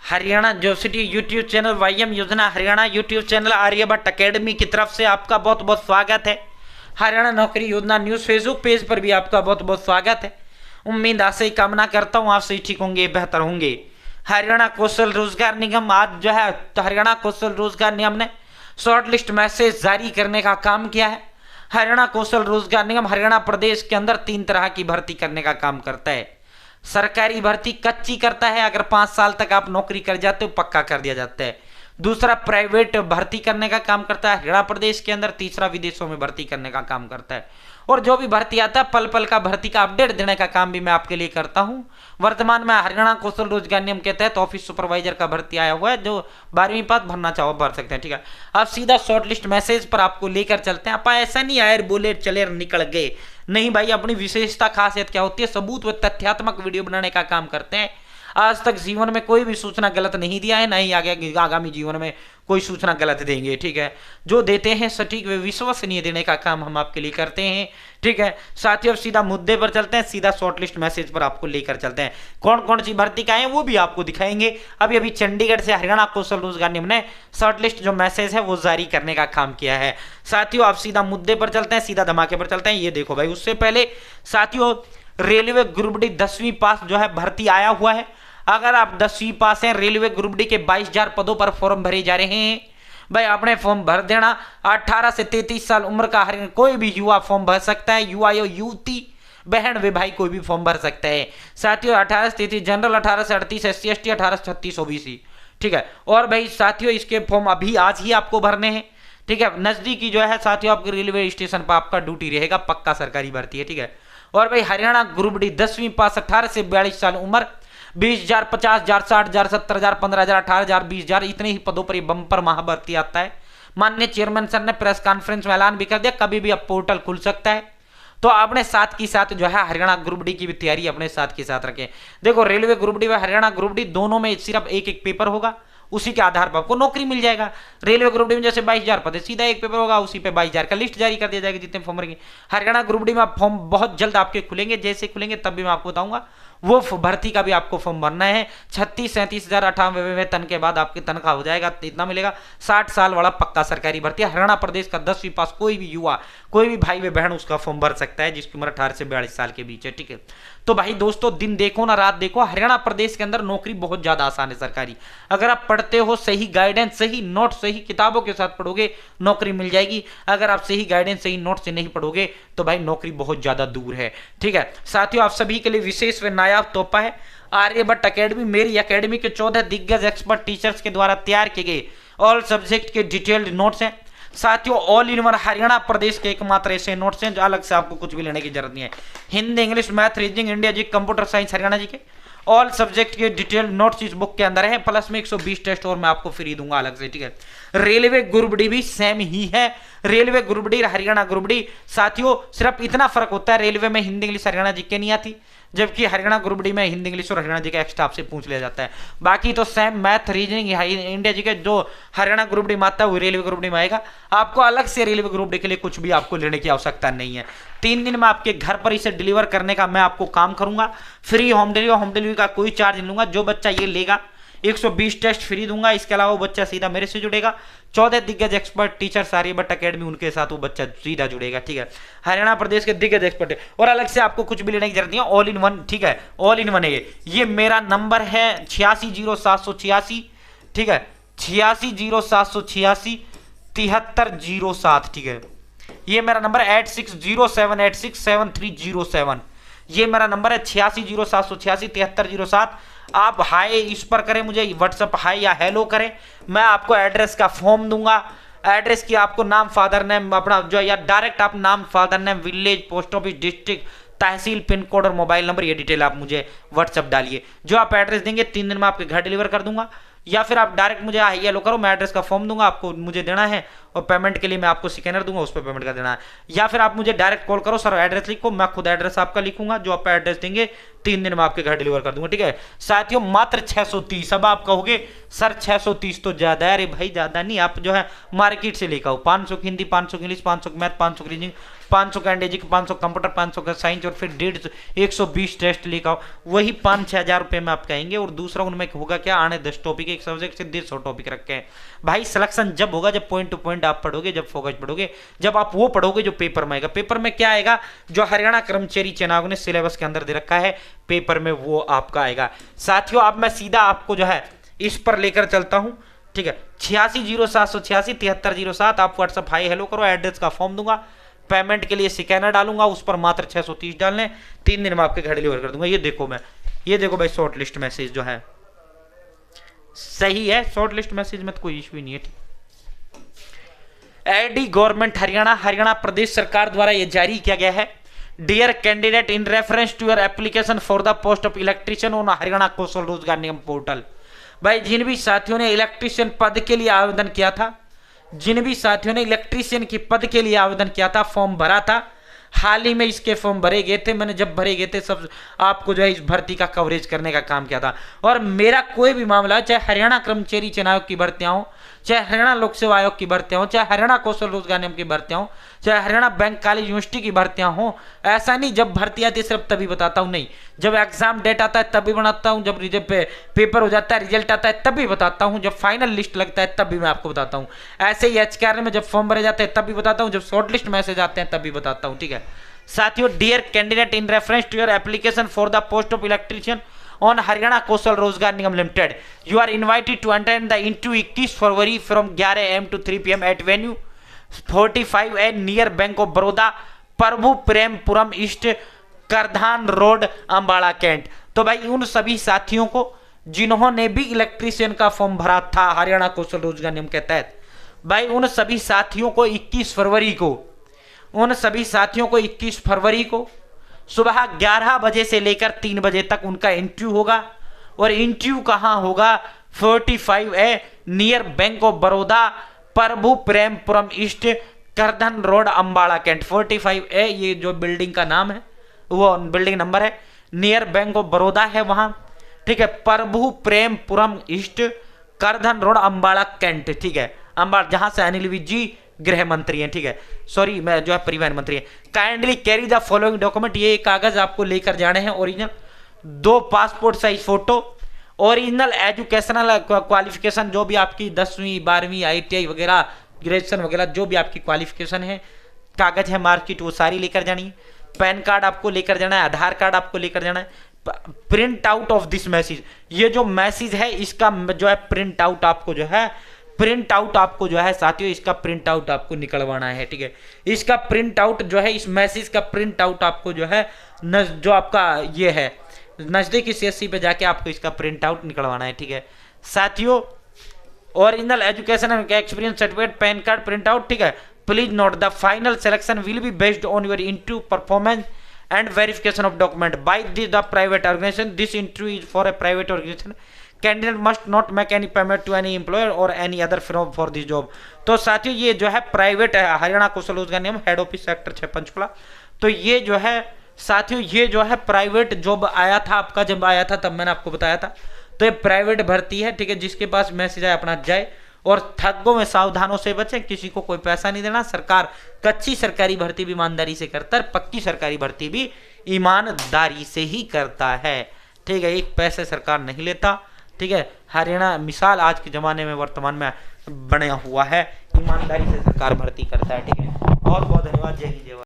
हरियाणा जोसिटी YouTube channel YM योजना Haryana YouTube channel Aryabhatta academy की तरफ से आपका बहुत बहुत स्वागत है। हरियाणा नौकरी योजना न्यूज़ फेसबुक पेज पर भी आपका बहुत बहुत स्वागत है। उम्मीद आशा ही कामना करता हूँ आप सही ठीक होंगे, बेहतर होंगे। हरियाणा कौशल रोजगार निगम आज जो है हरियाणा कौशल रोजगार निगम ने शॉर्ट लिस्ट मैसेज जारी करने का काम किया है। हरियाणा कौशल रोजगार निगम हरियाणा प्रदेश के अंदर 3 तरह की भर्ती करने का काम करता है। सरकारी भर्ती कच्ची करता है, अगर 5 साल तक आप नौकरी कर जाते हो पक्का कर दिया जाता है। दूसरा प्राइवेट भर्ती करने का काम करता है हरियाणा प्रदेश के अंदर। तीसरा विदेशों में भर्ती करने का काम करता है। और जो भी भर्ती आता है पल पल का भर्ती का अपडेट देने का काम भी मैं आपके लिए करता हूं। वर्तमान में हरियाणा कौशल रोजगार नियम के तहत ऑफिस सुपरवाइजर का भर्ती आया हुआ है, जो 12वीं पास भरना चाहो भर सकते हैं। ठीक है, अब सीधा शॉर्ट लिस्ट मैसेज पर आपको लेकर चलते हैं। आप ऐसा नहीं आयर बोले चले निकल गए, नहीं भाई, अपनी विशेषता खासियत क्या होती है, सबूत व तथ्यात्मक वीडियो बनाने का काम करते हैं। आज तक जीवन में कोई भी सूचना गलत नहीं दिया है, ना ही आगे आगामी जीवन में कोई सूचना गलत देंगे। ठीक है, जो देते हैं सटीक व विश्वसनीय देने का काम हम आपके लिए करते हैं। ठीक है साथियों, अब सीधा मुद्दे पर चलते हैं, सीधा शॉर्टलिस्ट मैसेज पर आपको लेकर चलते हैं। कौन कौन सी भर्ती का है वो भी आपको दिखाएंगे। अभी चंडीगढ़ से हरियाणा कौशल रोजगार निगम ने शॉर्टलिस्ट जो मैसेज है वो जारी करने का काम किया है। साथियों आप सीधा मुद्दे पर चलते हैं, सीधा धमाके पर चलते हैं। ये देखो भाई, उससे पहले साथियों रेलवे ग्रुप डी 10वीं पास जो है भर्ती आया हुआ है। अगर आप 10वीं पास हैं, रेलवे ग्रुप डी के 22,000 पदों पर फॉर्म भरे जा रहे हैं। भाई आपने फॉर्म भर देना। 18 से 33 साल उम्र का हर कोई भी युवा फॉर्म भर सकता है। युवा या युवती बहन वे भाई कोई भी फॉर्म भर सकता है। साथियों 18 से 33 जनरल, 18 से 38 SC ST, 18 से 36 OBC। ठीक है, और भाई साथियों इसके फॉर्म अभी आज ही आपको भरने हैं। ठीक है, नजदीकी जो है साथियों आपके रेलवे स्टेशन पर आपका ड्यूटी रहेगा, पक्का सरकारी भर्ती है। ठीक है, और भाई हरियाणा ग्रुप डी 10वीं पास, 18 से 42 साल उम्र, 20,000, 50,000, 60,000, 70,000, 15,000, 18,000, 20,000 इतने ही पदों पर ये बम्पर महाभर्ती आता है। माननीय चेयरमैन सर ने प्रेस कॉन्फ्रेंस में ऐलान भी कर दिया, कभी भी अब पोर्टल खुल सकता है। तो अपने साथ की साथ जो है हरियाणा ग्रुप डी की भी तैयारी अपने साथ के साथ रखें। देखो रेलवे ग्रुप डी व हरियाणा ग्रुप डी दोनों में सिर्फ एक एक पेपर होगा, उसी के आधार पर आपको नौकरी मिल जाएगा। रेलवे ग्रुप डी में जैसे 22,000 पद है, सीधा एक पेपर होगा, उसी पे 22,000 का लिस्ट जारी कर दिया जाएगा जितने फॉर्म रहेंगे। हरियाणा ग्रुप डी में फॉर्म बहुत जल्द आपके खुलेंगे, जैसे खुलेंगे तब भी मैं आपको बताऊंगा। वो भर्ती का भी आपको फॉर्म भरना है। 36-37,000 98 वेतन के बाद आपकी तनख्वाह हो जाएगा, इतना मिलेगा। 60 साल वाला पक्का सरकारी भर्ती है। हरियाणा प्रदेश का 10वीं पास कोई भी युवा, कोई भी भाई व बहन उसका फॉर्म भर सकता है, जिसकी उम्र 18 से 42 साल के बीच है। ठीक है, तो भाई दोस्तों दिन देखो ना रात देखो, हरियाणा प्रदेश के अंदर नौकरी बहुत ज्यादा आसान है सरकारी। अगर आप पढ़ते हो, सही गाइडेंस, सही नोट, सही किताबों के साथ पढ़ोगे, नौकरी मिल जाएगी। अगर आप सही गाइडेंस, सही नोट से नहीं पढ़ोगे तो भाई नौकरी बहुत ज्यादा दूर है। ठीक है साथियों, आप सभी के लिए विशेष व नायाब तोहफा है। आर्यभट्ट अकेडमी, मेरी अकेडमी के 14 दिग्गज एक्सपर्ट टीचर्स के द्वारा तैयार किए गए ऑल सब्जेक्ट के डिटेल्ड नोट्स हैं। साथियों ऑल इन वन हरियाणा प्रदेश के एकमात्र ऐसे नोट्स हैं जो अलग से आपको कुछ भी लेने की जरूरत नहीं है। Hindi, English, math, reasoning, India जी, कंप्यूटर साइंस हरियाणा जी के ऑल सब्जेक्ट के डिटेल्ड नोट्स इस बुक के अंदर है। प्लस में 120 टेस्ट और मैं आपको फ्री दूंगा अलग से। ठीक है, रेलवे ग्रुप डी भी सेम ही है। Railway group D, Haryana group D साथियों सिर्फ इतना फर्क होता है, रेलवे में हिंदी इंग्लिश हरियाणा जी के नहीं आती, जबकि हरियाणा ग्रुप डी में हिंदी इंग्लिश और हरियाणा जी का एक्स्ट्रा आपसे पूछ लिया जाता है। बाकी तो सेम मैथ, रीजनिंग इंडिया जी के जो हरियाणा ग्रुप डी में आता है वो रेलवे ग्रुप डी में आएगा। आपको अलग से रेलवे ग्रुप डी के लिए कुछ भी आपको लेने की आवश्यकता नहीं है। 3 दिन में आपके घर पर इसे डिलीवर करने का मैं आपको काम करूंगा। फ्री होम डिलीवरी का कोई चार्ज नहीं लूंगा। जो बच्चा ये लेगा 120 टेस्ट फ्री दूंगा। इसके अलावा वो बच्चा सीधा मेरे से जुड़ेगा। 14 दिग्गज एक्सपर्ट टीचर्स आर्यभट्ट अकेडमी, उनके साथ वो बच्चा सीधा जुड़ेगा। ठीक है, हरियाणा प्रदेश के दिग्गज एक्सपर्ट है और अलग से आपको कुछ भी लेने की जरूरत नहीं है, ऑल इन वन। ठीक है, ऑल इन वन है ये मेरा नंबर है 860786। ठीक है, 860786 7307। ठीक है, ये मेरा नंबर 8607867307। ये मेरा नंबर है 860786 7307। आप हाय इस पर करें, मुझे व्हाट्सएप हाय या हेलो करें, मैं आपको एड्रेस का फॉर्म दूंगा। एड्रेस की आपको नाम, फादर नेम अपना जो, या डायरेक्ट आप नाम, father name, village, post office, district, तहसील, पिन कोड और मोबाइल नंबर, ये डिटेल आप मुझे व्हाट्सएप डालिए। जो आप एड्रेस देंगे 3 दिन में आपके घर डिलीवर कर दूंगा। या फिर आप डायरेक्ट मुझे हाई हेलो करो, मैं एड्रेस का फॉर्म दूंगा, आपको मुझे देना है और पेमेंट के लिए मैं आपको स्कैनर दूंगा, उस पर पेमेंट कर देना है। या फिर आप मुझे डायरेक्ट कॉल करो, सर एड्रेस लिखो, मैं खुद एड्रेस आपका लिखूंगा, जो आप एड्रेस देंगे 3 दिन में आपके घर डिलीवर कर दूंगा, ठीक है साथियों। मात्र 630। अब आप कहोगे सर 630 तो ज्यादा है। अरे भाई ज्यादा नहीं, आप जो है मार्केट से लेकर आओ, 500 की हिंदी, 500 की इंग्लिश, 500 की मैथ, 500 की रीजनिंग, 500 का अंग्रेजी, 500 कंप्यूटर, 500 का साइंस और फिर 120 टेस्ट लेकर आओ, वही 5-6 हज़ार रुपये में आप कहेंगे। और दूसरा उनमें होगा क्या, आने 10 टॉपिक, एक सब्जेक्ट से 150 टॉपिक रखे हैं। भाई सिलेक्शन जब होगा जब पॉइंट टू पॉइंट आप पढ़ोगे, जब फोकस पढ़ोगे, जब आप वो पढ़ोगे जो पेपर में आएगा। पेपर में क्या आएगा, जो हरियाणा कर्मचारी चयन आयोग ने सिलेबस के अंदर दे रखा है पेपर में, वो आपका आएगा साथियों। अब मैं सीधा आपको जो है इस पर लेकर चलता हूं, ठीक है 860786 7307। आप व्हाट्सअप हाई हेलो करो, एड्रेस का फॉर्म दूंगा, पेमेंट के लिए स्कैनर डालूंगा, उस पर मात्र 630 डालने, 3 दिन में आपके घर डिलीवर कर दूंगा। ये देखो भाई शॉर्ट लिस्ट मैसेज जो है सही है, शॉर्ट लिस्ट मैसेज में तो कोई इशू ही नहीं है। एडी गवर्नमेंट हरियाणा प्रदेश सरकार द्वारा यह जारी किया गया है। Dear candidate, in reference to your application for the post of electrician on Haryana Kaushal Rozgar Nigam portal. भाई जिन भी साथियों ने इलेक्ट्रीशियन पद के लिए आवेदन किया था, जिन भी साथियों ने इलेक्ट्रीशियन के पद के लिए आवेदन किया था, फॉर्म भरा था, हाल ही में इसके फॉर्म भरे गए थे। मैंने जब भरे गए थे सब आपको जो है इस भर्ती का कवरेज करने का काम किया था। और मेरा कोई भी मामला, चाहे हरियाणा कर्मचारी चयन आयोग की भर्तियां हो, चाहे हरियाणा लोक सेवा आयोग की भर्तियां हो, चाहे हरियाणा कौशल रोजगार निगम की भर्तियां हो, चाहे हरियाणा बैंक कॉलेज यूनिवर्सिटी की भर्तियां हो, ऐसा नहीं जब भर्ती आती है सिर्फ तभी बताता हूं, नहीं जब एग्जाम डेट आता है तभी बनाता हूं, जब पेपर हो जाता है, रिजल्ट आता है तभी बताता हूं, जब फाइनल लिस्ट लगता है तभी मैं आपको बताता हूं। ऐसे ही एचकेआर में जब फॉर्म भरे जाते हैं तभी बताता हूं, जब शॉर्ट लिस्ट मैसेज आते हैं तभी बताता हूं, ठीक है साथियों। Dear candidate, in reference to your application for the post of electrician on Haryana Kaushal Rozgar Nigam limited, you are invited to attend the interview 21 February from 11 AM to 3 PM at venue 45A near bank of Baroda, Prabhu Prempuram east, Kardhan road, Ambala Cantt. तो भाई उन सभी साथियों को जिन्होंने भी electrician का form भरा था हरियाणा कौशल रोजगार निगम के तहत, भाई उन सभी साथियों को 21 फरवरी को, उन सभी साथियों को 21 फरवरी को सुबह 11 बजे से लेकर 3 बजे तक उनका इंटरव्यू होगा। और इंटरव्यू कहां होगा, 45A near bank of Baroda, Prabhu Prempuram east, Kardhan road, Ambala Cantt. 45A ये जो बिल्डिंग का नाम है, वो बिल्डिंग नंबर है, नियर बैंक ऑफ बड़ौदा है वहां, ठीक है, Prabhu Prempuram east, Kardhan road, Ambala Cantt, ठीक है अंबाला, जहां से अनिल विज जी गृह मंत्री हैं, ठीक है सॉरी मैं जो है परिवहन मंत्री है। Kindly carry the following document, ये कागज आपको लेकर जाने हैं, original 2 passport size photo, original educational qualification, जो भी आपकी 10वीं 12वीं ITI वगैरह ग्रेजुएशन वगैरह जो भी आपकी क्वालिफिकेशन है, कागज है मार्कशीट, वो सारी लेकर जानी है। पैन कार्ड आपको लेकर जाना है, आधार कार्ड आपको लेकर जाना है। Print out of this message, ये जो मैसेज है इसका जो है प्रिंट आउट आपको जो है साथियों इसका प्रिंट आउट आपको निकलवाना है, ठीक है इसका प्रिंट आउट जो है, इस मैसेज का प्रिंट आउट आपको जो है जो आपका ये है नजदीकी CSC पे जाके आपको इसका प्रिंट आउट निकलवाना है, ठीक है साथियों। Original education and experience certificate, pan card print out, ठीक है। Please note the final selection will be based on your interview performance and verification of document by the private organization. This interview is for a private organization. Candidate must not make any payment to any employer or any other firm for this job. तो साथियों ये जो है private है, हरियाणा कौशल रोजगार निगम, head office sector 6 Panchkula. तो ये जो है साथियों ये जो है प्राइवेट जॉब आया था आपका, जब आया था तब मैंने आपको बताया था। तो ये प्राइवेट भर्ती है, ठीक है, जिसके पास मैसेज आए अपना जाए, और ठगों में सावधानों से बचें, किसी को कोई पैसा नहीं देना। सरकार कच्ची सरकारी भर्ती भी ईमानदारी से करता है, पक्की सरकारी भर्ती भी ईमानदारी से ही करता है, ठीक है, एक पैसे सरकार नहीं लेता, ठीक है। हरियाणा मिसाल आज के जमाने में वर्तमान में बना हुआ है, ईमानदारी से सरकार भर्ती करता है, ठीक है। बहुत बहुत धन्यवाद, जय हिंद जय भारत।